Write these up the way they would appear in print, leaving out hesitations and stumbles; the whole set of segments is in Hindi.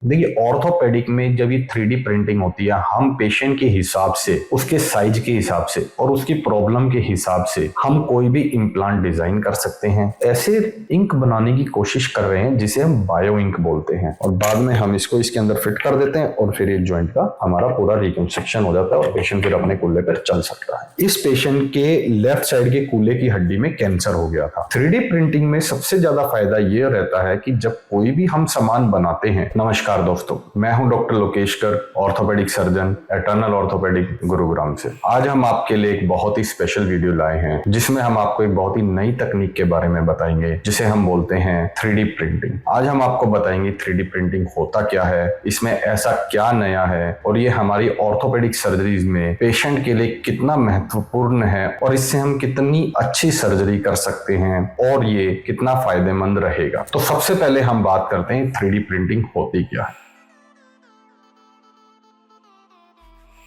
देखिए, ऑर्थोपेडिक में जब ये 3D प्रिंटिंग होती है, हम पेशेंट के हिसाब से, उसके साइज के हिसाब से और उसकी प्रॉब्लम के हिसाब से हम कोई भी इम्प्लांट डिजाइन कर सकते हैं। ऐसे इंक बनाने की कोशिश कर रहे हैं जिसे हम बायो इंक बोलते हैं, और बाद में हम इसको इसके अंदर फिट कर देते हैं और फिर ये जॉइंट का हमारा पूरा रिकंस्ट्रक्शन हो जाता है और पेशेंट फिर अपने कूल्हे पर चल सकता है। इस पेशेंट के लेफ्ट साइड के कूल्हे की हड्डी में कैंसर हो गया था। 3D प्रिंटिंग में सबसे ज्यादा फायदा ये रहता है कि जब कोई भी हम सामान बनाते हैं। नमस्कार दोस्तों, मैं हूं doctor Lokeshkar, orthopaedic surgeon, Eternal orthopaedic Gurugram से। आज हम आपके लिए एक बहुत ही स्पेशल वीडियो लाए हैं जिसमें हम आपको एक बहुत ही नई तकनीक के बारे में बताएंगे जिसे हम बोलते हैं 3D प्रिंटिंग। आज हम आपको बताएंगे 3D प्रिंटिंग होता क्या है, इसमें ऐसा क्या नया है और ये हमारी ऑर्थोपेडिक सर्जरीज में पेशेंट के लिए कितना महत्वपूर्ण है और इससे हम कितनी अच्छी सर्जरी कर सकते हैं और ये कितना फायदेमंद रहेगा। तो सबसे पहले हम बात करते हैं 3D प्रिंटिंग होती क्या है।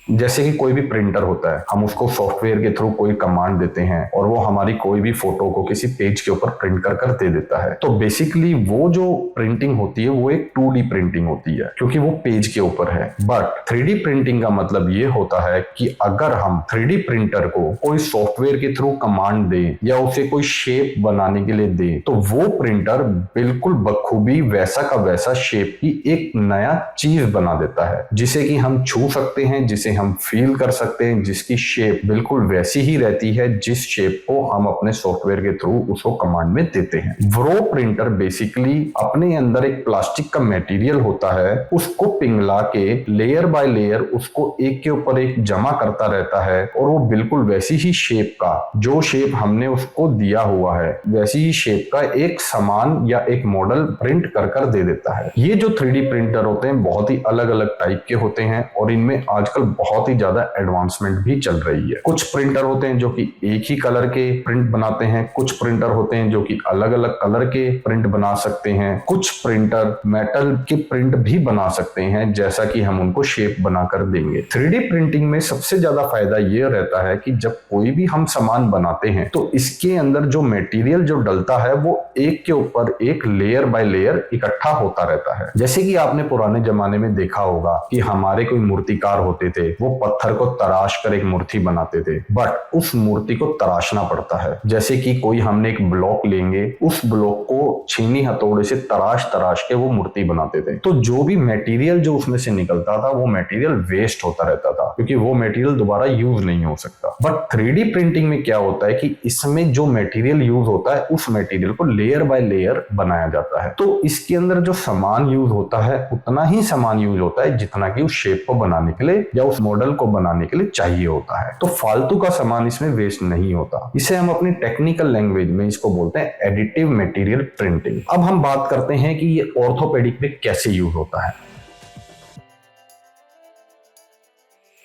जैसे कि कोई भी प्रिंटर होता है, हम उसको सॉफ्टवेयर के थ्रू कोई कमांड देते हैं और वो हमारी कोई भी फोटो को किसी पेज के ऊपर प्रिंट कर कर दे देता है। तो बेसिकली वो जो प्रिंटिंग होती है वो एक 2D प्रिंटिंग होती है क्योंकि वो पेज के ऊपर है। बट 3D प्रिंटिंग का मतलब ये होता है कि अगर हम 3D प्रिंटर को कोई सॉफ्टवेयर के थ्रू कमांड दें या उसे कोई शेप बनाने के लिए दें तो वो प्रिंटर बिल्कुल बखूबी वैसा का वैसा शेप की एक नया चीज बना देता है जिसे कि हम छू सकते हैं, जिसे हम फील कर सकते हैं, जिसकी शेप बिल्कुल वैसी ही रहती है जिस शेप को हम अपने सॉफ्टवेयर के थ्रू उसको कमांड में देते हैं। वो प्रिंटर बेसिकली अपने अंदर एक प्लास्टिक का मटेरियल होता है, उसको पिघला के लेयर बाय लेयर उसको एक के ऊपर एक जमा करता रहता है और वो बिल्कुल वैसी ही शेप का, जो शेप हमने उसको दिया हुआ है वैसी ही शेप का एक सामान या एक मॉडल प्रिंट कर कर दे देता है। ये जो 3D प्रिंटर होते हैं बहुत ही अलग अलग टाइप के होते हैं और इनमें आजकल बहुत ही ज्यादा एडवांसमेंट भी चल रही है। कुछ प्रिंटर होते हैं जो कि एक ही कलर के प्रिंट बनाते हैं, कुछ प्रिंटर होते हैं जो कि अलग अलग कलर के प्रिंट बना सकते हैं, कुछ प्रिंटर मेटल के प्रिंट भी बना सकते हैं जैसा कि हम उनको शेप बनाकर देंगे। 3D प्रिंटिंग में सबसे ज्यादा फायदा ये रहता है कि जब कोई भी हम सामान बनाते हैं तो इसके अंदर जो मटेरियल जो डलता है वो एक के ऊपर एक लेयर बाय लेयर इकट्ठा होता रहता है। जैसे कि आपने पुराने जमाने में देखा होगा कि हमारे कोई मूर्तिकार होते थे, वो पत्थर को तराश कर एक मूर्ति बनाते थे, बट उस मूर्ति को तराशना पड़ता है। जैसे कि कोई हमने एक ब्लॉक लेंगे, उस ब्लॉक को छीनी हथौड़े से तराश तराश के वो मूर्ति बनाते थे, तो जो भी मटेरियल जो उसमें से निकलता था वो मटेरियल वेस्ट होता रहता था क्योंकि वो मटेरियल दोबारा यूज नहीं हो सकता। बट 3D प्रिंटिंग में क्या होता है कि इसमें जो मटेरियल यूज होता है उस मटेरियल को लेयर बाय लेयर बनाया जाता है, तो इसके अंदर जो सामान यूज होता है उतना ही सामान यूज होता है जितना कि उस शेप को बनाने के लिए या उस मॉडल को बनाने के लिए चाहिए होता है। तो फालतू का सामान इसमें वेस्ट नहीं होता। इसे हम अपनी टेक्निकल लैंग्वेज में इसको बोलते हैं एडिटिव मटेरियल प्रिंटिंग। अब हम बात करते हैं कि ये ऑर्थोपेडिक में कैसे यूज होता है।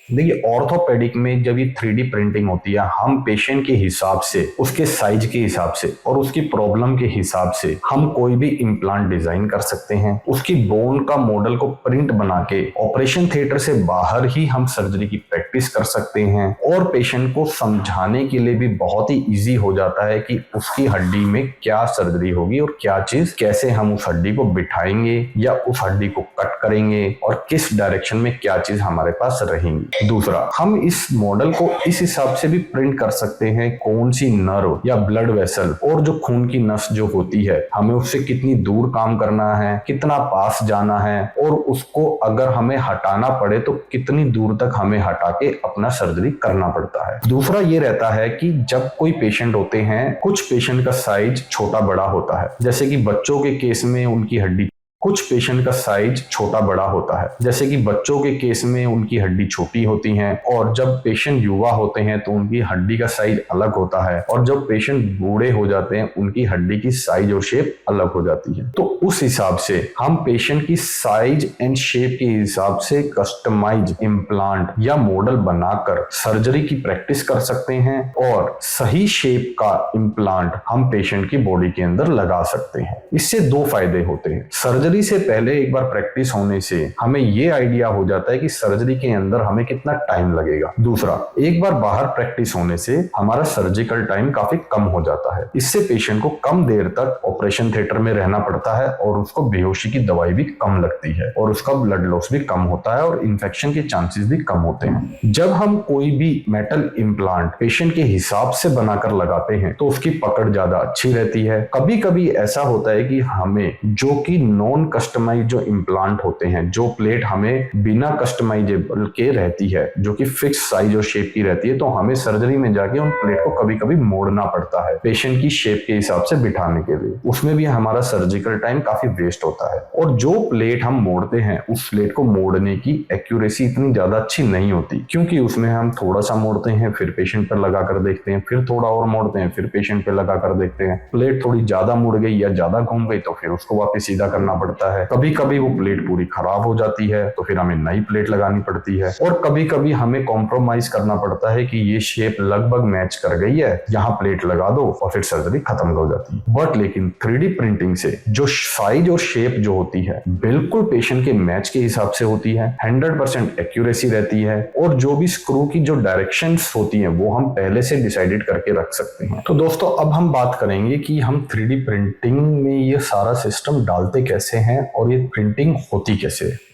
देखिए, ऑर्थोपेडिक में जब ये 3D प्रिंटिंग होती है, हम पेशेंट के हिसाब से, उसके साइज के हिसाब से और उसकी प्रॉब्लम के हिसाब से हम कोई भी इम्प्लांट डिजाइन कर सकते हैं। उसकी बोन का मॉडल को प्रिंट बना के ऑपरेशन थिएटर से बाहर ही हम सर्जरी की प्रैक्टिस कर सकते हैं और पेशेंट को समझाने के लिए भी बहुत ही इजी हो जाता है कि उसकी हड्डी में क्या सर्जरी होगी और क्या चीज, कैसे हम उस हड्डी को बिठाएंगे या उस हड्डी को कट करेंगे और किस डायरेक्शन में क्या चीज हमारे पास रहेंगी। दूसरा, हम इस मॉडल को इस हिसाब से भी प्रिंट कर सकते हैं कौन सी नर्व या ब्लड वेसल और जो खून की नस जो होती है हमें उससे कितनी दूर काम करना है, कितना पास जाना है और उसको अगर हमें हटाना पड़े तो कितनी दूर तक हमें हटा के अपना सर्जरी करना पड़ता है। दूसरा ये रहता है कि जब कोई पेशेंट होते हैं, कुछ पेशेंट का साइज छोटा बड़ा होता है, जैसे कि बच्चों के केस में उनकी हड्डी, कुछ पेशेंट का साइज छोटा बड़ा होता है, जैसे कि बच्चों के केस में उनकी हड्डी छोटी होती है और जब पेशेंट युवा होते हैं तो उनकी हड्डी का साइज अलग होता है और जब पेशेंट बूढ़े हो जाते हैं उनकी हड्डी की साइज और शेप अलग हो जाती है। तो उस हिसाब से हम पेशेंट की साइज एंड शेप के हिसाब से कस्टमाइज इम्प्लांट या मॉडल बनाकर सर्जरी की प्रैक्टिस कर सकते हैं और सही शेप का इम्प्लांट हम पेशेंट की बॉडी के अंदर लगा सकते हैं। इससे दो फायदे होते हैं। सर्जरी सर्जरी से पहले एक बार प्रैक्टिस होने से हमें ये आइडिया हो जाता है कि सर्जरी के अंदर हमें कितना टाइम लगेगा। दूसरा, एक बार बाहर प्रैक्टिस होने से हमारा सर्जिकल टाइम काफी कम हो जाता है। इससे पेशेंट को कम देर तक ऑपरेशन थिएटर में रहना पड़ता है और उसको बेहोशी की दवाई भी कम लगती है और उसका ब्लड लॉस भी कम होता है और इन्फेक्शन के चांसेस भी कम होते हैं। जब हम कोई भी मेटल इम्प्लांट पेशेंट के हिसाब से बनाकर लगाते हैं तो उसकी पकड़ ज्यादा अच्छी रहती है। कभी कभी ऐसा होता है कि हमें जो कि नॉन कस्टमाइज जो इम्प्लांट होते हैं, जो प्लेट हमें बिना कस्टमाइजेबल के रहती है, जो कि फिक्स साइज और शेप की रहती है, तो हमें सर्जरी में जाके उन प्लेट को कभी कभी मोड़ना पड़ता है पेशेंट की शेप के हिसाब से बिठाने के लिए। उसमें भी हमारा सर्जिकल टाइम काफी वेस्ट होता है। और जो प्लेट हम मोड़ते हैं उस प्लेट को मोड़ने की एक्यूरेसी इतनी ज्यादा अच्छी नहीं होती, क्योंकि उसमें हम थोड़ा सा मोड़ते हैं, फिर पेशेंट पर लगा कर देखते हैं, फिर थोड़ा और मोड़ते हैं, फिर पेशेंट पे लगा कर देखते हैं। प्लेट थोड़ी ज्यादा मुड़ गई या ज्यादा घूम गई तो फिर उसको वापस सीधा करना पड़ता है। कभी कभी वो प्लेट पूरी खराब हो जाती है तो फिर हमें नई प्लेट लगानी पड़ती है। और कभी कभी हमें कॉम्प्रोमाइज करना पड़ता है कि ये शेप लगभग मैच कर गई है, यहाँ प्लेट लगा दो, और फिर सर्जरी खत्म हो जाती है। बट लेकिन 3D प्रिंटिंग से जो साइज और शेप जो होती है बिल्कुल पेशेंट के मैच के हिसाब से होती है, 100% एक्यूरेसी रहती है, और जो भी स्क्रू की जो डायरेक्शंस होती हैं वो हम पहले से डिसाइडेड करके रख सकते हैं। तो दोस्तों, अब हम बात करेंगे कि हम 3D प्रिंटिंग में ये सारा सिस्टम डालते कैसे हैं और ये प्रिंटिंग होती कैसे है।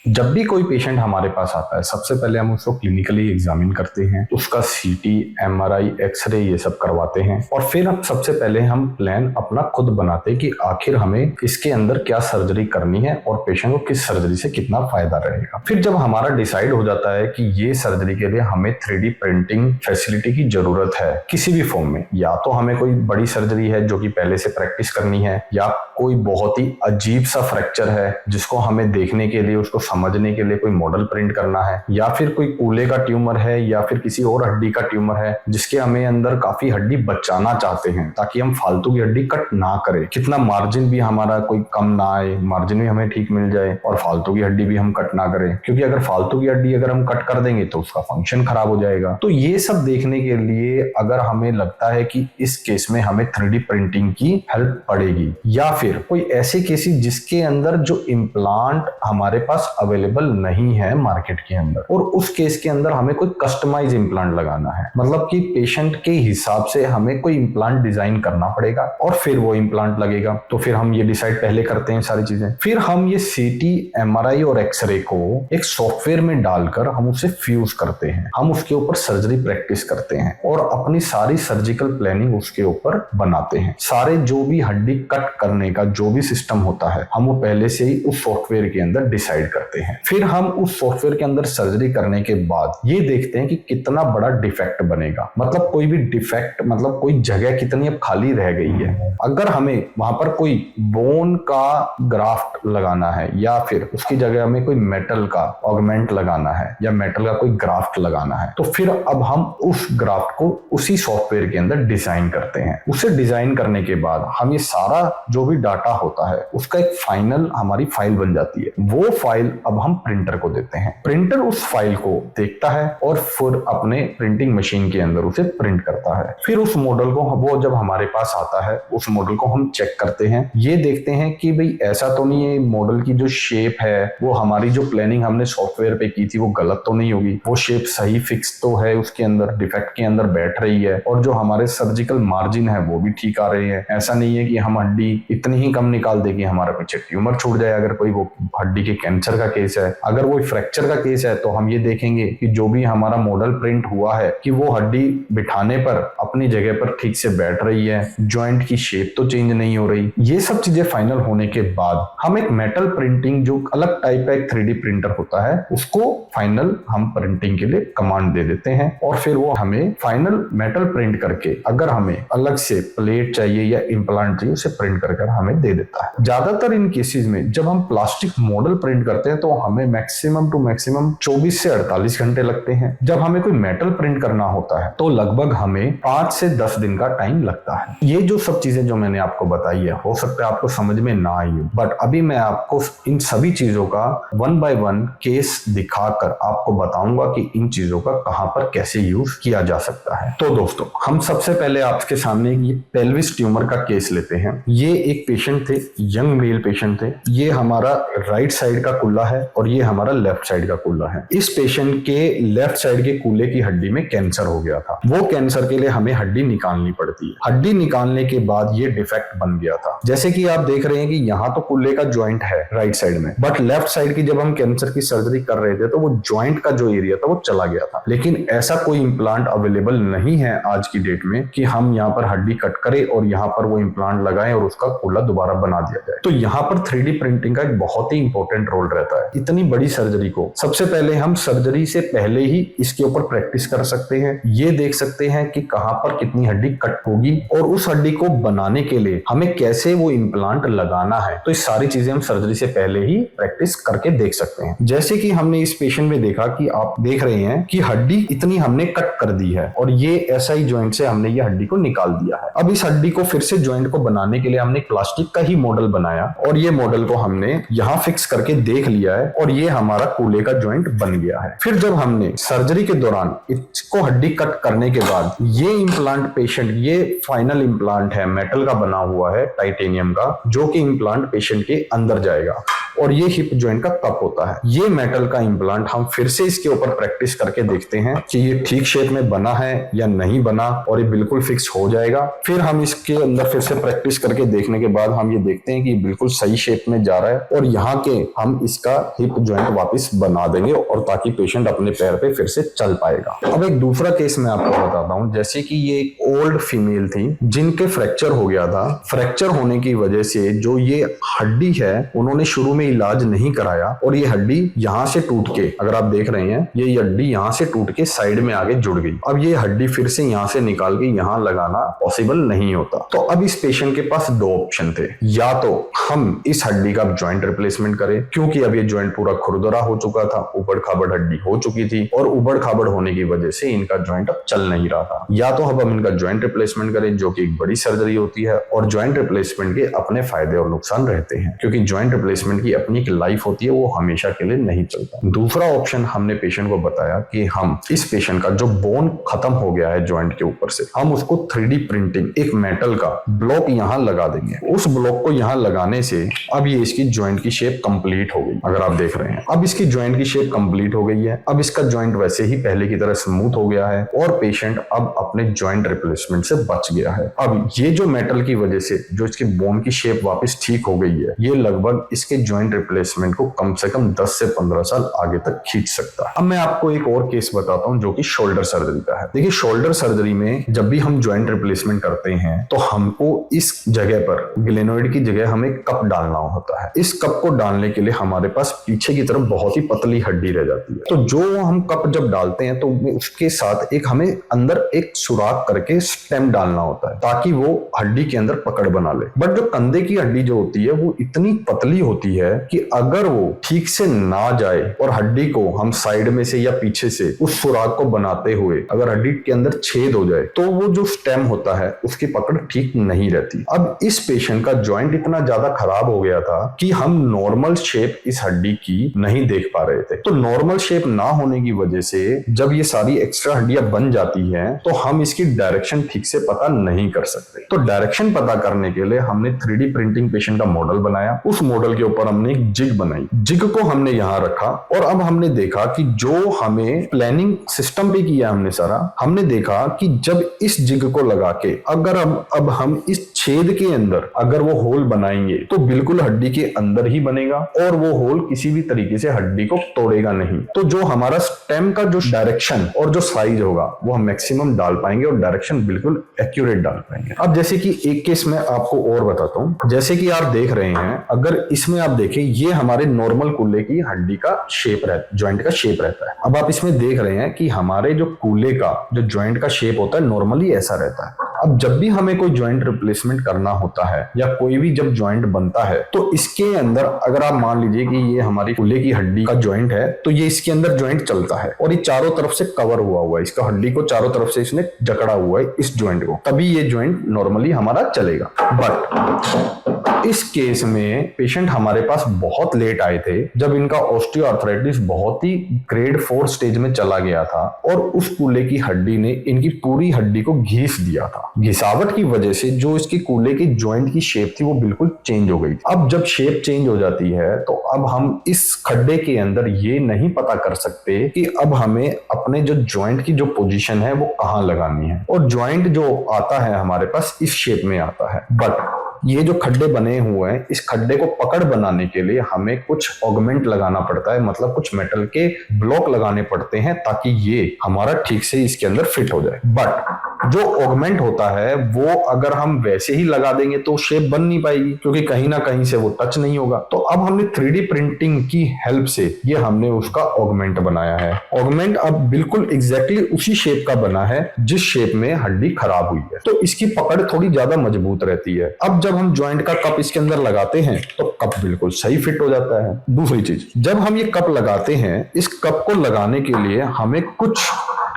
जब भी कोई पेशेंट हमारे पास आता है सबसे पहले हम उसको क्लिनिकली एग्जामिन करते हैं, उसका CT, MRI, एक्सरे ये सब करवाते हैं, और फिर हम सबसे पहले हम प्लान अपना खुद बनाते हैं कि आखिर हमें इसके अंदर क्या सर्जरी करनी है और पेशेंट को किस सर्जरी से कितना फायदा रहेगा। फिर जब हमारा डिसाइड हो जाता है कि ये सर्जरी के लिए हमें 3D प्रिंटिंग फैसिलिटी की जरूरत है किसी भी फॉर्म में, या तो हमें कोई बड़ी सर्जरी है जो कि पहले से प्रैक्टिस करनी है, या कोई बहुत ही अजीब सा फ्रैक्चर है जिसको हमें देखने के लिए, उसको समझने के लिए कोई मॉडल प्रिंट करना है, या फिर कोई कूल्हे का ट्यूमर है या फिर किसी और हड्डी का ट्यूमर है जिसके हमें अंदर काफी हड्डी बचाना चाहते हैं ताकि हम फालतू की हड्डी कट ना करें, कितना मार्जिन भी हमारा कोई कम ना आए, मार्जिन भी हमें ठीक मिल जाए और फालतू की हड्डी भी हम कट ना करें, क्योंकि अगर फालतू की हड्डी अगर हम कट कर देंगे तो उसका फंक्शन खराब हो जाएगा। तो ये सब देखने के लिए अगर हमें लगता है कि इस केस में हमें 3D प्रिंटिंग की हेल्प पड़ेगी, या फिर कोई ऐसे केसेस जिसके अंदर जो इम्प्लांट हमारे पास अवेलेबल नहीं है मार्केट के अंदर, और उस केस के अंदर हमें कोई कस्टमाइज इम्प्लांट लगाना है, मतलब कि पेशेंट के हिसाब से हमें कोई इम्प्लांट डिजाइन करना पड़ेगा और फिर वो इम्प्लांट लगेगा। तो फिर हम ये डिसाइड पहले करते हैं सारी चीजें, फिर हम ये CT, MRI और एक्सरे को एक सॉफ्टवेयर में डालकर हम उसे फ्यूज करते हैं, हम उसके ऊपर सर्जरी प्रैक्टिस करते हैं और अपनी सारी सर्जिकल प्लानिंग उसके ऊपर बनाते हैं। सारे जो भी हड्डी कट करने का जो भी सिस्टम होता है हम वो पहले से ही उस सॉफ्टवेयर के अंदर डिसाइड करते हैं। फिर हम उस सॉफ्टवेयर के अंदर सर्जरी करने के बाद ये देखते हैं कि कितना बड़ा डिफेक्ट बनेगा, मतलब कोई भी डिफेक्ट, मतलब कोई जगह कितनी अब खाली रह गई है। अगर हमें वहां पर कोई बोन का ग्राफ्ट लगाना है या फिर उसकी जगह हमें कोई मेटल का ऑगमेंट लगाना है या मेटल का कोई ग्राफ्ट लगाना है, तो फिर अब हम उस ग्राफ्ट को उसी सॉफ्टवेयर के अंदर डिजाइन करते हैं। उसे डिजाइन करने के बाद हम ये सारा जो भी डाटा होता है उसका एक फाइनल हमारी फाइल बन जाती है। वो फाइल अब हम प्रिंटर को देते हैं, प्रिंटर उस फाइल को देखता है और फिर अपने प्रिंटिंग मशीन के अंदर उसे प्रिंट करता है। फिर उस मॉडल को वो जब हमारे पास आता है उस मॉडल को हम चेक करते हैं, ये देखते हैं कि भाई ऐसा तो नहीं है मॉडल की जो शेप है वो हमारी जो प्लानिंग हमने सॉफ्टवेयर पे की थी वो गलत तो नहीं होगी, वो शेप सही फिक्स तो है, उसके अंदर डिफेक्ट के अंदर बैठ रही है, और जो हमारे सर्जिकल मार्जिन है वो भी ठीक आ रहे हैं। ऐसा नहीं है कि हम हड्डी इतनी ही कम निकाल देंगे हमारा पीछे ट्यूमर छूट जाए, अगर कोई वो हड्डी के कैंसर का केस है। अगर वो फ्रैक्चर का केस है तो हम ये देखेंगे कि जो भी हमारा मॉडल प्रिंट हुआ है कि वो हड्डी बिठाने पर अपनी जगह पर ठीक से बैठ रही है, जॉइंट की शेप तो चेंज नहीं हो रही। ये सब चीजें फाइनल होने के बाद हम एक मेटल प्रिंटिंग जो अलग टाइप का एक 3D प्रिंटर होता है उसको फाइनल हम प्रिंटिंग के लिए कमांड दे देते हैं, और फिर वो हमें फाइनल मेटल प्रिंट करके अगर हमें अलग से प्लेट चाहिए या इम्प्लांट चाहिए उसे प्रिंट कर हमें दे देता है। ज्यादातर इन केसेस में जब हम प्लास्टिक मॉडल प्रिंट करते हैं तो तो हमें मैक्सिमम टू मैक्सिमम 24 से 48 घंटे लगते हैं। जब हमें कोई मेटल प्रिंट करना होता है तो लगभग हमें 5 से 10 दिन का टाइम लगता है। ये जो सब चीजें जो मैंने आपको बताई है, हो सकता है आपको समझ में ना आई हो, बट अभी मैं आपको इन सभी चीजों का 1 बाय 1 केस दिखाकर आपको बताऊंगा कि इन चीजों का कहां पर कैसे यूज किया जा सकता है। तो दोस्तों, हम सबसे पहले आपके सामने ये पेल्विस ट्यूमर का केस लेते हैं। ये एक पेशेंट थे, यंग मेल पेशेंट थे। ये हमारा राइट साइड का कुल्ला है और ये हमारा लेफ्ट साइड का कुल्ला है। इस पेशेंट के लेफ्ट साइड के कूल्हे की हड्डी में कैंसर हो गया था। वो कैंसर के लिए हमें हड्डी निकालनी पड़ती है। हड्डी निकालने के बाद ये डिफेक्ट बन गया था। जैसे कि आप देख रहे हैं कि यहाँ तो कुल्ले का ज्वाइंट है राइट साइड में, बट लेफ्ट साइड की जब हम कैंसर की सर्जरी कर रहे थे तो वो ज्वाइंट का जो एरिया था वो चला गया था। लेकिन ऐसा कोई इम्प्लांट अवेलेबल नहीं है आज की डेट में कि हम यहाँ पर हड्डी कट करें और यहाँ पर वो इम्प्लांट लगाएं और उसका कुल्ला दोबारा बना दिया जाए। तो यहाँ पर 3D प्रिंटिंग का एक बहुत ही इंपॉर्टेंट रोल रहता है। इतनी बड़ी सर्जरी को सबसे पहले हम सर्जरी से पहले ही इसके ऊपर प्रैक्टिस कर सकते हैं। ये देख सकते हैं कि कहां पर कितनी हड्डी कट होगी और उस हड्डी को बनाने के लिए हमें कैसे वो इम्प्लांट लगाना है। तो इस सारी चीजें हम सर्जरी से पहले ही प्रैक्टिस करके देख सकते हैं। जैसे कि हमने इस पेशेंट में देखा कि आप देख रहे हैं कि हड्डी इतनी हमने कट कर दी है और ये SI ज्वाइंट से हमने ये हड्डी को निकाल दिया है। अब इस हड्डी को फिर से ज्वाइंट को बनाने के लिए हमने प्लास्टिक का ही मॉडल बनाया और ये मॉडल को हमने यहाँ फिक्स करके देख लिया है और ये हमारा कूल्हे का ज्वाइंट बन गया है। फिर जब हमने सर्जरी के दौरान इसको हड्डी कट करने के बाद ये इम्प्लांट पेशेंट, ये फाइनल इम्प्लांट है, मेटल का बना हुआ है, टाइटेनियम का, जो कि इम्प्लांट पेशेंट के अंदर जाएगा और ये हिप ज्वाइंट का कप होता है। ये मेटल का इम्प्लांट हम फिर से इसके ऊपर प्रैक्टिस करके देखते हैं कि ये ठीक शेप में बना है या नहीं बना और ये बिल्कुल फिक्स हो जाएगा। फिर हम इसके अंदर फिर से प्रैक्टिस करके देखने के बाद हम ये देखते हैं कि बिल्कुल सही शेप में जा रहा है और यहाँ के हम इसका हिप ज्वाइंट वापस बना देंगे और ताकि पेशेंट अपने पैर पे फिर से चल पाएगा। अब एक दूसरा केस मैं आपको बताता हूँ। जैसे कि ये एक ओल्ड फीमेल थी जिनके फ्रैक्चर हो गया था। फ्रैक्चर होने की वजह से जो ये हड्डी है उन्होंने शुरू में इलाज नहीं कराया और ये हड्डी यहाँ से टूट के, अगर आप देख रहे हैं, ये हड्डी यहाँ से टूट के साइड में आगे जुड़ गई। अब ये हड्डी फिर से यहाँ से निकाल के यहाँ लगाना पॉसिबल नहीं होता। तो अब इस पेशेंट के पास दो ऑप्शन थे। या तो हम इस हड्डी का जॉइंट रिप्लेसमेंट करें क्योंकि अब ये जॉइंट पूरा खुरदरा हो चुका था, उबड़ खाबड़ हड्डी हो चुकी थी और उबड़ खाबड़ होने की वजह से इनका जॉइंट अब चल नहीं रहा था। या तो अब हम इनका जॉइंट रिप्लेसमेंट करें, जो कि एक बड़ी सर्जरी होती है और जॉइंट रिप्लेसमेंट के अपने फायदे और नुकसान रहते हैं क्योंकि जॉइंट रिप्लेसमेंट की अपनी एक लाइफ होती है, वो हमेशा के लिए नहीं चलता। दूसरा ऑप्शन हमने पेशेंट को बताया कि हम इस पेशेंट का जो बोन खत्म हो गया है जॉइंट के ऊपर से, हम उसको 3D प्रिंटिंग एक मेटल का ब्लॉक यहाँ लगा देंगे। उस ब्लॉक को यहाँ लगाने से अब ये इसकी जॉइंट की शेप कंप्लीट हो गई। अगर आप देख रहे हैं अब इसकी जॉइंट की शेप कंप्लीट हो गई है। अब इसका जॉइंट वैसे ही पहले की तरह स्मूथ हो गया है और पेशेंट अब अपने जॉइंट रिप्लेसमेंट से बच गया है। अब ये जो मेटल की वजह से जो इसकी बोन की शेप वापस ठीक हो गई है, ये लगभग इसके जॉइंट रिप्लेसमेंट को कम से कम 10 से 15 साल आगे तक खींच सकता है। अब मैं आपको एक और केस बताता हूं जो कि शोल्डर सर्जरी का है। देखिए, शोल्डर सर्जरी में जब भी हम जॉइंट रिप्लेसमेंट करते हैं तो हमको इस जगह पर ग्लेनोइड की जगह हमें कप डालना होता है। इस कप को डालने के लिए हमारे पास पीछे की तरफ बहुत ही पतली हड्डी रह जाती है। तो जो हम कप जब डालते हैं तो उसके साथ एक हमें अंदर एक सुराख करके स्टेम डालना होता है ताकि वो हड्डी के अंदर पकड़ बना ले। बट जो कंधे की हड्डी जो होती है वो इतनी पतली होती है कि अगर वो ठीक से ना जाए और हड्डी को हम साइड में से या पीछे से उस सुराख को बनाते हुए अगर हड्डी के अंदर छेद हो जाए तो वो जो स्टेम होता है उसकी पकड़ ठीक नहीं रहती। अब इस पेशेंट का जॉइंट इतना ज्यादा खराब हो गया था कि हम नॉर्मल शेप इस हड्डी की नहीं देख पा रहे थे। तो नॉर्मल शेप ना होने की वजह से जब ये सारी एक्स्ट्रा हड्डियां बन जाती हैं तो हम इसकी डायरेक्शन ठीक से पता नहीं कर सकते। तो डायरेक्शन पता करने के लिए हमने 3D प्रिंटिंग पेशेंट का मॉडल बनाया। उस मॉडल के ऊपर हमने एक जिग बनाई। जिग को हमने यहाँ रखा और अब हमने देखा कि जो हमें प्लानिंग सिस्टम पे किया हमने सारा, हमने देखा कि जब इस जिग को लगा के अगर अब हम इस छेद के अंदर अगर वो होल बनाएंगे तो बिल्कुल हड्डी के अंदर ही बनेगा और वो होल किसी भी तरीके से हड्डी को तोड़ेगा नहीं। तो जो हमारा स्टेम का जो डायरेक्शन और जो साइज होगा वो हम मैक्सिमम डाल पाएंगे और डायरेक्शन बिल्कुल एक्यूरेट डाल पाएंगे। अब जैसे कि एक केस में आपको और बताता हूं। जैसे कि आप देख रहे हैं, अगर इसमें आप देखें, ये हमारे नॉर्मल कूल्हे की हड्डी का शेप रहता, जॉइंट का शेप रहता है। अब आप इसमें देख रहे हैं कि हमारे जो कूल्हे का जो जॉइंट का शेप होता है नॉर्मली ऐसा रहता है। अब जब भी हमें कोई जॉइंट रिप्लेसमेंट करना होता है या कोई भी जब जॉइंट बनता है तो इसके अंदर अगर आप मान लीजिए कि ये हमारी कूल्हे की हड्डी का जॉइंट है तो ये इसके अंदर जॉइंट चलता है और ये चारों तरफ से कवर हुआ है, इसका हड्डी को चारों तरफ से इसने जकड़ा हुआ है इस जॉइंट को, तभी ये जॉइंट नॉर्मली हमारा चलेगा। बट इस केस में पेशेंट हमारे पास बहुत लेट आए थे जब इनका ऑस्टियोआर्थराइटिस बहुत ही ग्रेड 4 स्टेज में चला गया था और उस कूल्हे की हड्डी ने इनकी पूरी हड्डी को घिस दिया था। घिसावट की वजह से जो इसकी कूल्हे की जॉइंट की शेप थी वो बिल्कुल चेंज हो गई। अब जब शेप चेंज हो जाती है तो अब हम इस खड्डे के अंदर ये नहीं पता कर सकते कि अब हमें अपने जो जॉइंट की जो पोजीशन है वो कहाँ लगानी है, और जॉइंट जो आता है हमारे पास इस शेप में आता है। बट ये जो खड्डे बने हुए हैं इस खड्डे को पकड़ बनाने के लिए हमें कुछ ऑगमेंट लगाना पड़ता है, मतलब कुछ मेटल के ब्लॉक लगाने पड़ते हैं ताकि ये हमारा ठीक से इसके अंदर फिट हो जाए। बट जो ऑगमेंट होता है वो अगर हम वैसे ही लगा देंगे तो शेप बन नहीं पाएगी क्योंकि कहीं ना कहीं से वो टच नहीं होगा। तो अब हमने 3D प्रिंटिंग की हेल्प से ये हमने उसका ऑगमेंट बनाया है। ऑगमेंट अब बिल्कुल एग्जैक्टली उसी शेप का बना है जिस शेप में हड्डी खराब हुई है, तो इसकी पकड़ थोड़ी ज्यादा मजबूत रहती है। अब जब हम जॉइंट का कप इसके अंदर लगाते हैं तो कप बिल्कुल सही फिट हो जाता है। दूसरी चीज, जब हम ये कप लगाते हैं इस कप को लगाने के लिए हमें कुछ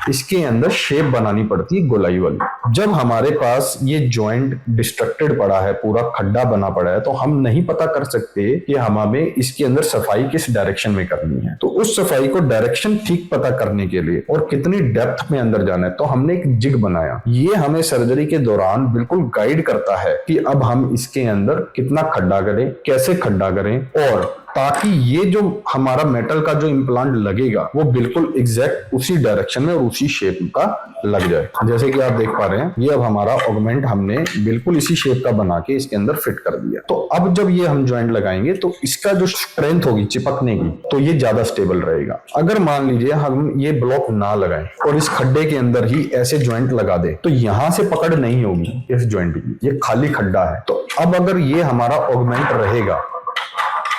इसके अंदर शेप बनानी पड़ती है गोलाई वाली। जब हमारे पास ये जॉइंट डिस्ट्रक्टेड पड़ा है, पूरा खड्डा बना पड़ा है, तो हम नहीं पता कर सकते कि हमें इसके अंदर सफाई किस डायरेक्शन में करनी है। तो उस सफाई को डायरेक्शन ठीक पता करने के लिए और कितनी डेप्थ में अंदर जाना है तो हमने एक जिग बनाया। ये हमें सर्जरी के दौरान बिल्कुल गाइड करता है कि अब हम इसके अंदर कितना खड्डा करें, कैसे खड्डा करें, और ताकि ये जो हमारा मेटल का जो इम्प्लांट लगेगा वो बिल्कुल एग्जैक्ट उसी डायरेक्शन में और उसी शेप का लग जाए। जैसे कि आप देख पा रहे हैं ये अब हमारा ऑगमेंट हमने बिल्कुल इसी शेप का बना के इसके अंदर फिट कर दिया। तो अब जब ये हम जॉइंट लगाएंगे तो इसका जो स्ट्रेंथ होगी चिपकने की तो ये ज्यादा स्टेबल रहेगा। अगर मान लीजिए हम ये ब्लॉक ना लगाएं और इस खड्डे के अंदर ही ऐसे जॉइंट लगा दे तो यहां से पकड़ नहीं होगी इस जॉइंट की, ये खाली खड्डा है। तो अब अगर ये हमारा ऑगमेंट रहेगा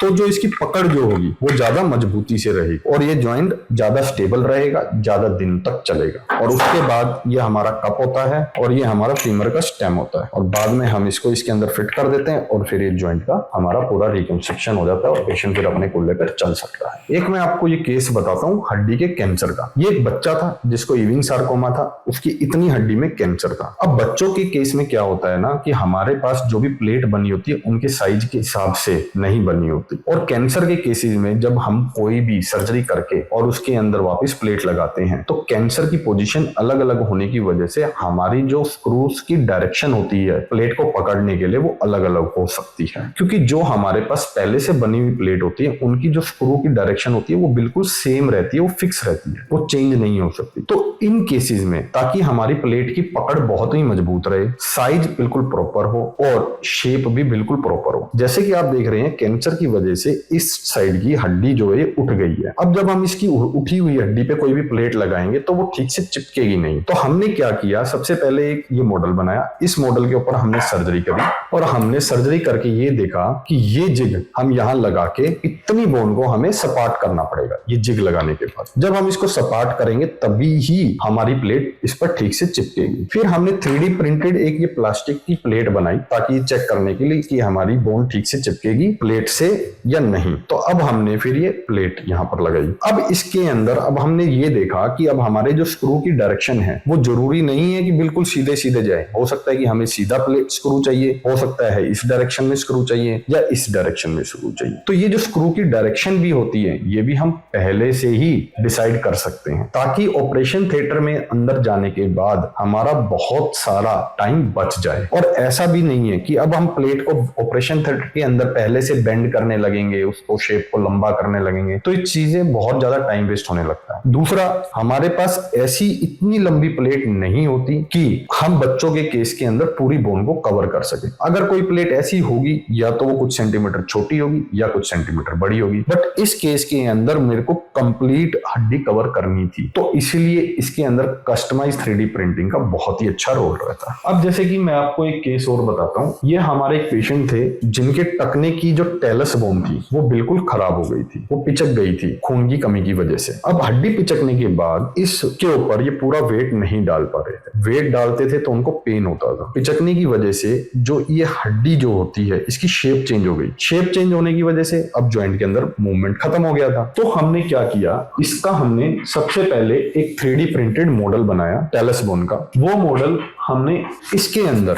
तो जो इसकी पकड़ जो होगी वो ज्यादा मजबूती से रहेगी और ये जॉइंट ज्यादा स्टेबल रहेगा, ज्यादा दिन तक चलेगा। और उसके बाद ये हमारा कप होता है और ये हमारा फीमर का स्टेम होता है और बाद में हम इसको इसके अंदर फिट कर देते हैं और फिर ये जॉइंट का हमारा पूरा रिकंस्ट्रक्शन हो जाता है और पेशेंट फिर अपने को लेकर चल सकता है। एक मैं आपको ये केस बताता हूँ हड्डी के कैंसर का। ये एक बच्चा था जिसको इविंग सार्कोमा था, उसकी इतनी हड्डी में कैंसर था। अब बच्चों के केस में क्या होता है ना कि हमारे पास जो भी प्लेट बनी होती है उनके साइज के हिसाब से नहीं बनी होती, और कैंसर के केसेस में जब हम कोई भी सर्जरी करके और उसके अंदर वापस प्लेट लगाते हैं तो कैंसर की पोजीशन अलग अलग होने की वजह से हमारी जो स्क्रूज की डायरेक्शन होती है प्लेट को पकड़ने के लिए वो अलग अलग हो सकती है, क्योंकि जो हमारे पास पहले से बनी हुई प्लेट होती है उनकी जो स्क्रू की डायरेक्शन होती है वो बिल्कुल सेम रहती है, वो फिक्स रहती है, वो चेंज नहीं हो सकती। तो इन केसेस में ताकि हमारी प्लेट की पकड़ बहुत ही मजबूत रहे, साइज बिल्कुल प्रॉपर हो और शेप भी बिल्कुल प्रॉपर हो। जैसे कि आप देख रहे हैं कैंसर की वजह से इस साइड की हड्डी जो है उठ गई है। अब जब हम इसकी उठी हुई हड्डी पे कोई भी प्लेट लगाएंगे तो वो ठीक से चिपकेगी नहीं। तो हमने क्या किया, सबसे पहले एक ये मॉडल बनाया, इस मॉडल के ऊपर हमने सर्जरी करी और हमने सर्जरी करके ये देखा कि ये जिग हम यहाँ लगा के इतनी बोन को हमें सपाट करना पड़ेगा। ये जिग लगाने के बाद जब हम इसको सपाट करेंगे तभी ही हमारी प्लेट इस पर ठीक से चिपकेगी। फिर हमने 3D प्रिंटेड एक ये प्लास्टिक की प्लेट बनाई ताकि ये चेक करने के लिए कि हमारी बोन ठीक से चिपकेगी प्लेट से या नहीं। तो अब हमने फिर ये प्लेट यहाँ पर लगाई। अब इसके अंदर अब हमने ये देखा कि अब हमारे जो स्क्रू की डायरेक्शन है वो जरूरी नहीं है कि बिल्कुल सीधे सीधे जाए, हो सकता है कि हमें सीधा प्लेट स्क्रू चाहिए, हो सकता है इस डायरेक्शन में स्क्रू चाहिए या इस डायरेक्शन में स्क्रू चाहिए। तो ये जो स्क्रू की डायरेक्शन भी होती है ये भी हम पहले से ही डिसाइड कर सकते हैं ताकि ऑपरेशन थिएटर में अंदर जाने के बाद हमारा बहुत सारा टाइम बच जाए। और ऐसा भी नहीं है कि अब हम प्लेट को ऑपरेशन थिएटर के अंदर पहले से बेंड करने लगेंगे, उसको शेप को लंबा करने लगेंगे, तो ये चीजें बहुत ज्यादा टाइम वेस्ट होने लगता है। दूसरा, हमारे पास ऐसी इतनी लंबी प्लेट नहीं होती कि हम बच्चों के केस के अंदर पूरी बोन को कवर कर सके। अगर कोई प्लेट ऐसी होगी या तो वो कुछ सेंटीमीटर छोटी होगी या कुछ सेंटीमीटर बड़ी होगी, बट इस केस के अंदर मेरे को कंप्लीट हड्डी कवर करनी थी, तो इसीलिए इसके अंदर कस्टमाइज 3D प्रिंटिंग का बहुत ही अच्छा रोल रहता है। अब जैसे कि मैं आपको एक केस और बताता हूँ। ये हमारे एक पेशेंट थे जिनके टखने की जो टेलस बोन थी वो बिल्कुल खराब हो गई थी, वो पिचक गई थी खून की कमी की वजह से। अब हड्डी पिचकने के बाद इसके ऊपर ये पूरा वेट नहीं डाल पा रहे थे, वेट डालते थे तो उनको पेन होता था। पिचकने की वजह से जो ये हड्डी जो होती है इसकी शेप चेंज हो गई, शेप चेंज होने की वजह से अब जॉइंट के अंदर मूवमेंट खत्म हो गया था। तो हमने क्या किया, इसका हमने सबसे पहले एक 3D प्रिंटेड मॉडल बनाया टैलस बोन का। वो मॉडल हमने इसके अंदर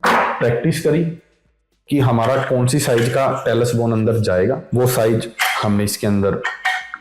प्रैक्टिस करी कि हमारा कौन सी साइज का टैलस बोन अंदर जाएगा। वो साइज हमने इसके अंदर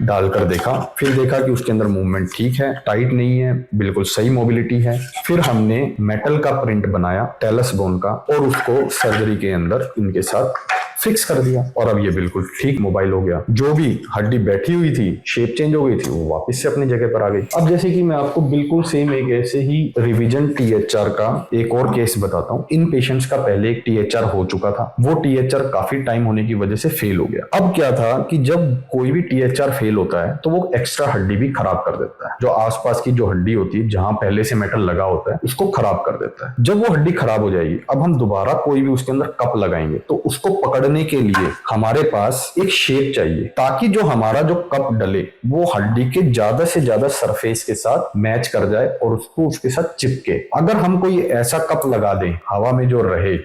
डालकर देखा, फिर देखा कि उसके अंदर मूवमेंट ठीक है, टाइट नहीं है, बिल्कुल सही मोबिलिटी है। फिर हमने मेटल का प्रिंट बनाया टैलस बोन का और उसको सर्जरी के अंदर इनके साथ फिक्स कर दिया और अब ये बिल्कुल ठीक मोबाइल हो गया। जो भी हड्डी बैठी हुई थी, शेप चेंज हो गई थी, वो वापस से अपनी जगह पर आ गई। अब जैसे कि मैं आपको बिल्कुल सेम एक ऐसे ही रिवीजन THR का एक और केस बताता हूँ। इन पेशेंट्स का पहले एक THR हो चुका था, वो THR काफी टाइम होने की वजह से फेल हो गया। अब क्या था कि जब कोई भी THR फेल होता है तो वो एक्स्ट्रा हड्डी भी खराब कर देता है। जो आसपास की जो हड्डी होती है जहां पहले से मेटल लगा होता है उसको खराब कर देता है। जब वो हड्डी खराब हो जाएगी, अब हम दोबारा कोई भी उसके अंदर कप लगाएंगे तो उसको पकड़ने के लिए हमारे पास एक शेप चाहिए, ताकि जो हमारा जो कप डले वो हड्डी के ज्यादा से ज्यादा सरफेस के साथ मैच कर जाए और उसको उसके साथ चिपके। अगर हम कोई ऐसा कप लगा दें हवा में जो रहे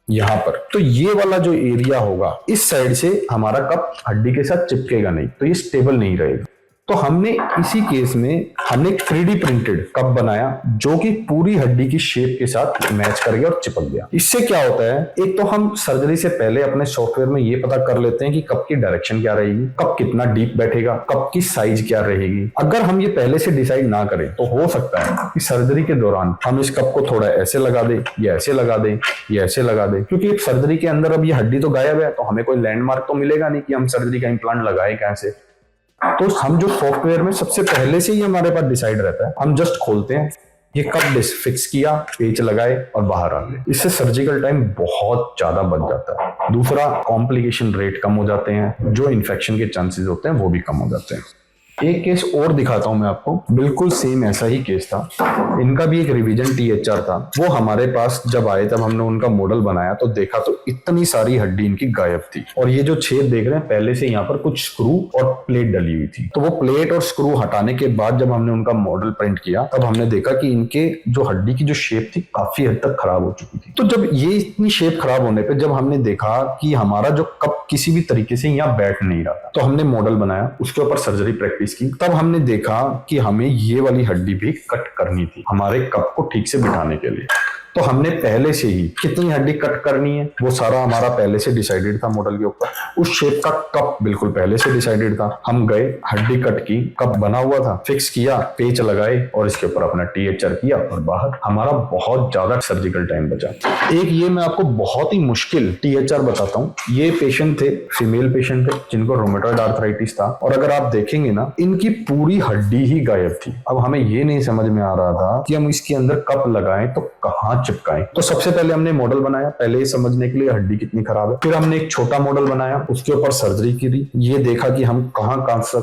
यहां पर, तो ये वाला जो एरिया होगा इस साइड से हमारा कप हड्डी के साथ चिपकेगा नहीं, तो ये स्टेबल नहीं रहेगा। तो हमने इसी केस में हमने एक 3D प्रिंटेड कप बनाया जो कि पूरी हड्डी की शेप के साथ मैच कर गया और चिपक गया। इससे क्या होता है, एक तो हम सर्जरी से पहले अपने सॉफ्टवेयर में ये पता कर लेते हैं कि कप की डायरेक्शन क्या रहेगी, कप कितना डीप बैठेगा, कप की साइज क्या रहेगी। अगर हम ये पहले से डिसाइड ना करें तो हो सकता है कि सर्जरी के दौरान हम इस कप को थोड़ा ऐसे लगा दें या ऐसे लगा दें या ऐसे लगा दें, क्योंकि सर्जरी के अंदर अब ये हड्डी तो गायब है, तो हमें कोई लैंडमार्क तो मिलेगा नहीं कि हम सर्जरी का इम्प्लांट लगाए कैसे। तो हम जो सॉफ्टवेयर में सबसे पहले से ही हमारे पास डिसाइड रहता है, हम जस्ट खोलते हैं, ये कप फिक्स किया, पेच लगाए और बाहर आ गए। इससे सर्जिकल टाइम बहुत ज्यादा बच जाता है। दूसरा, कॉम्प्लिकेशन रेट कम हो जाते हैं, जो इन्फेक्शन के चांसेस होते हैं वो भी कम हो जाते हैं। एक केस और दिखाता हूं मैं आपको, बिल्कुल सेम ऐसा ही केस था। इनका भी एक रिवीजन THR था। वो हमारे पास जब आए तब हमने उनका मॉडल बनाया तो देखा तो इतनी सारी हड्डी इनकी गायब थी, और ये जो छेद देख रहे हैं पहले से यहाँ पर कुछ स्क्रू और प्लेट डली हुई थी। तो वो प्लेट और स्क्रू हटाने के बाद जब हमने उनका मॉडल प्रिंट किया तब हमने देखा कि इनके जो हड्डी की जो शेप थी काफी हद तक खराब हो चुकी थी। तो जब ये इतनी शेप खराब होने पर जब हमने देखा कि हमारा जो कप किसी भी तरीके से यहाँ बैठ नहीं रहा था, तो हमने मॉडल बनाया, उसके ऊपर सर्जरी प्रैक्टिस की। तब हमने देखा कि हमें ये वाली हड्डी भी कट करनी थी हमारे कप को ठीक से बिठाने के लिए। तो हमने पहले से ही कितनी हड्डी कट करनी है वो सारा हमारा पहले से डिसाइडेड था मॉडल के ऊपर। उस शेप का कप बिल्कुल पहले से डिसाइडेड था। हम गए, हड्डी कट की, कप बना हुआ था, फिक्स किया, पेच लगाए और इसके ऊपर अपना THR किया और बाहर। हमारा बहुत ज्यादा सर्जिकल टाइम बचा। एक ये मैं आपको बहुत ही मुश्किल THR बताता हूँ। ये पेशेंट थे, फीमेल पेशेंट थे जिनको रोमेटॉइड आर्थराइटिस था, और अगर आप देखेंगे ना इनकी पूरी हड्डी ही गायब थी। अब हमें ये नहीं समझ में आ रहा था कि हम इसके अंदर कप लगाएं तो कहाँ चिपकाएं। तो सबसे पहले हमने मॉडल बनाया, पहले ही समझने के लिए हड्डी कितनी खराब है। फिर हमने एक छोटा मॉडल बनाया, उसके ऊपर सर्जरी की। ये देखा कि हम कहाँ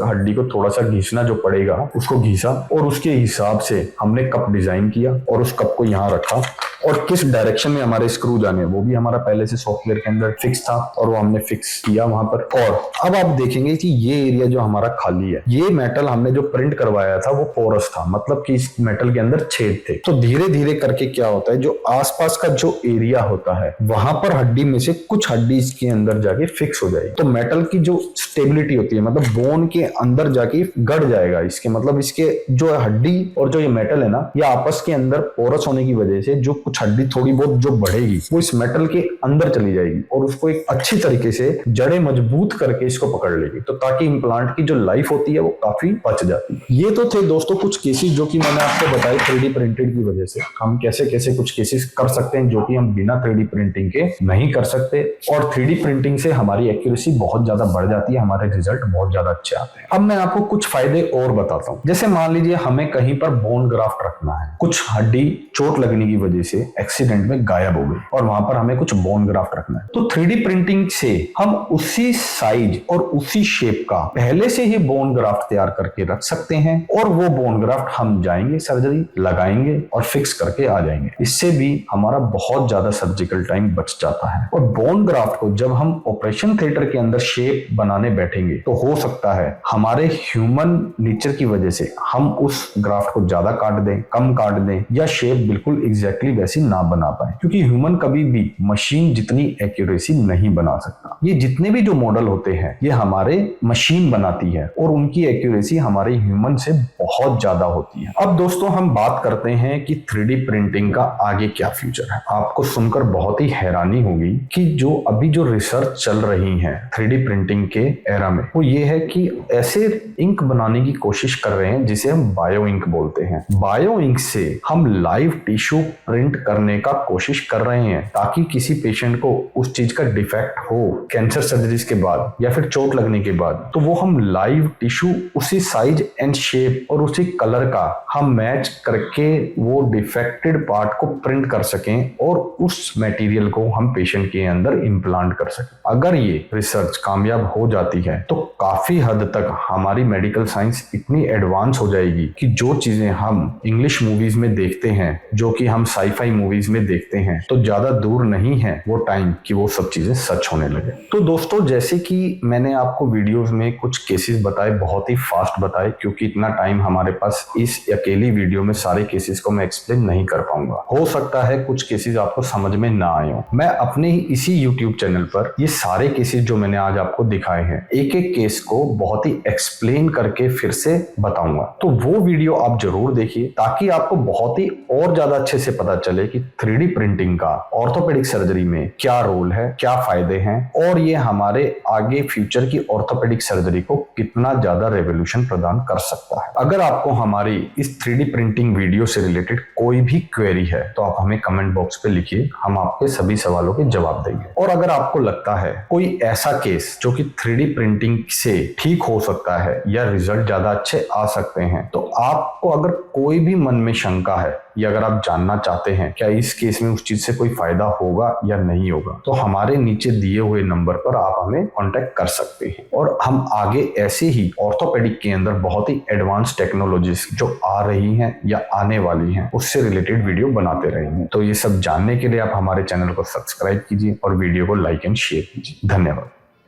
हड्डी को थोड़ा सा घिसना जो पड़ेगा उसको घिसा, और उसके हिसाब से हमने कप डिजाइन किया और उस कप को यहाँ रखा, और किस डायरेक्शन में हमारे स्क्रू जाने वो भी हमारा पहले से सॉफ्टवेयर के अंदर फिक्स था और वो हमने फिक्स किया वहां पर। और अब आप देखेंगे कि ये एरिया जो हमारा खाली है, ये मेटल हमने जो प्रिंट करवाया था वो पोरस था, मतलब कि इस मेटल के अंदर छेद थे। तो धीरे धीरे करके क्या होता है, जो आसपास का जो एरिया होता है वहां पर हड्डी में से कुछ हड्डी इसके अंदर जाके फिक्स हो जाएगी। तो मेटल की जो स्टेबिलिटी होती है, मतलब बोन के अंदर जाके गड़ जाएगा। इसके मतलब इसके जो हड्डी और जो ये मेटल है ना, ये आपस के अंदर पोरस होने की वजह से जो हड्डी थोड़ी बहुत जो बढ़ेगी वो इस मेटल के अंदर चली जाएगी और उसको एक अच्छी तरीके से जड़ें मजबूत करके इसको पकड़ लेगी। तो ताकि इम्प्लांट की जो लाइफ होती है वो काफी बच जाती है। ये तो थे दोस्तों कुछ केसेस जो कि मैंने आपको बताए 3D प्रिंटेड की वजह से हम कैसे कैसे कुछ केसेस कर सकते हैं जो कि हम बिना 3D प्रिंटिंग के नहीं कर सकते। और 3D प्रिंटिंग से हमारी एक्यूरेसी बहुत ज्यादा बढ़ जाती है, हमारे रिजल्ट बहुत ज्यादा अच्छे आते हैं। अब मैं आपको कुछ फायदे और बताता हूँ। जैसे मान लीजिए हमें कहीं पर बोन ग्राफ्ट रखना है, कुछ हड्डी चोट लगने की वजह से एक्सीडेंट में गायब हो गई और वहां पर हमें कुछ बोन ग्राफ्ट रखना है, तो 3D प्रिंटिंग से हम उसी साइज और उसी शेप का पहले से ही बोन ग्राफ्ट तैयार करके रख सकते हैं और वो बोन ग्राफ्ट हम जाएंगे, सर्जरी लगाएंगे और फिक्स करके आ जाएंगे। इससे भी हमारा बहुत ज्यादा सर्जिकल टाइम बच जाता है। और बोन ग्राफ्ट को जब हम ऑपरेशन थिएटर के अंदर शेप बनाने बैठेंगे तो हो सकता है हमारे ह्यूमन नेचर की वजह से हम उस ग्राफ्ट को ज्यादा काट दें, कम काट दें या शेप बिल्कुल एग्जैक्टली वैसी ना बना पाए, क्योंकि ह्यूमन कभी भी मशीन जितनी एक्यूरेसी नहीं बना सकता। ये जितने भी जो मॉडल होते हैं ये हमारे मशीन बनाती है और उनकी एक्यूरेसी हमारे ह्यूमन से बहुत ज्यादा होती है। अब दोस्तों हम बात करते हैं कि 3D प्रिंटिंग का आगे क्या फ्यूचर है। आपको सुनकर बहुत ही हैरानी होगी कि जो अभी जो रिसर्च चल रही है 3D प्रिंटिंग के एरा में, वो ये है कि ऐसे इंक बनाने की कोशिश कर रहे हैं जिसे हम बायो इंक बोलते हैं। बायो इंक से हम लाइव टिश्यू प्रिंट करने का कोशिश कर रहे हैं ताकि किसी पेशेंट को उस चीज का डिफेक्ट हो कैंसर सर्जरीज के बाद या फिर चोट लगने के बाद, तो वो हम लाइव टिश्यू उसी साइज एंड शेप और उसी कलर का हम मैच करके वो डिफेक्टेड पार्ट को प्रिंट कर सकें और उस मटेरियल को हम पेशेंट के अंदर इम्प्लांट कर सकें। अगर ये रिसर्च कामयाब हो जाती है तो काफी हद तक हमारी मेडिकल साइंस इतनी एडवांस हो जाएगी कि जो चीजें हम इंग्लिश मूवीज में देखते हैं, जो कि हम साईफाई मूवीज में देखते हैं, तो ज्यादा दूर नहीं है वो टाइम कि वो सब चीजें सच होने लगे। तो दोस्तों जैसे कि मैंने आपको वीडियोस में कुछ केसेस बताए, बहुत ही फास्ट बताए, क्योंकि इतना टाइम हमारे पास इस अकेली वीडियो में सारे केसेस को मैं एक्सप्लेन नहीं कर पाऊंगा। हो सकता है कुछ केसेस आपको समझ में ना आए हो। मैं अपने ही इसी यूट्यूब चैनल पर ये सारे केसेस जो मैंने आज आपको दिखाए हैं, एक एक केस को बहुत ही एक्सप्लेन करके फिर से बताऊंगा। तो वो वीडियो आप जरूर देखिए ताकि आपको बहुत ही और ज्यादा अच्छे से पता चले कि 3D प्रिंटिंग का ऑर्थोपेडिक सर्जरी में क्या रोल है, क्या फायदे हैं और ये हमारे आगे फ्यूचर की ऑर्थोपेडिक सर्जरी को कितना ज्यादा रेवोल्यूशन प्रदान कर सकता है। अगर आपको हमारी इस 3D प्रिंटिंग वीडियो से रिलेटेड कोई भी क्वेरी है तो आप हमें कमेंट बॉक्स पे लिखिए, हम आपके सभी सवालों के जवाब देंगे। और अगर आपको लगता है कोई ऐसा केस जो कि 3D प्रिंटिंग से ठीक हो सकता है या रिजल्ट ज्यादा अच्छे आ सकते हैं, तो आपको अगर कोई भी मन में शंका है या अगर आप जानना चाहते हैं क्या इस केस में उस चीज से कोई फायदा होगा या नहीं होगा, तो हमारे नीचे दिए हुए नंबर पर आप हमें कांटेक्ट कर सकते हैं और हम आगे ऐसे ही ऑर्थोपेडिक के अंदर बहुत ही एडवांस टेक्नोलॉजीज जो आ रही हैं या आने वाली हैं उससे रिलेटेड वीडियो बनाते रहेंगे। तो ये सब जानने के लिए आप हमारे चैनल को सब्सक्राइब कीजिए और वीडियो को लाइक एंड शेयर कीजिए। धन्यवाद।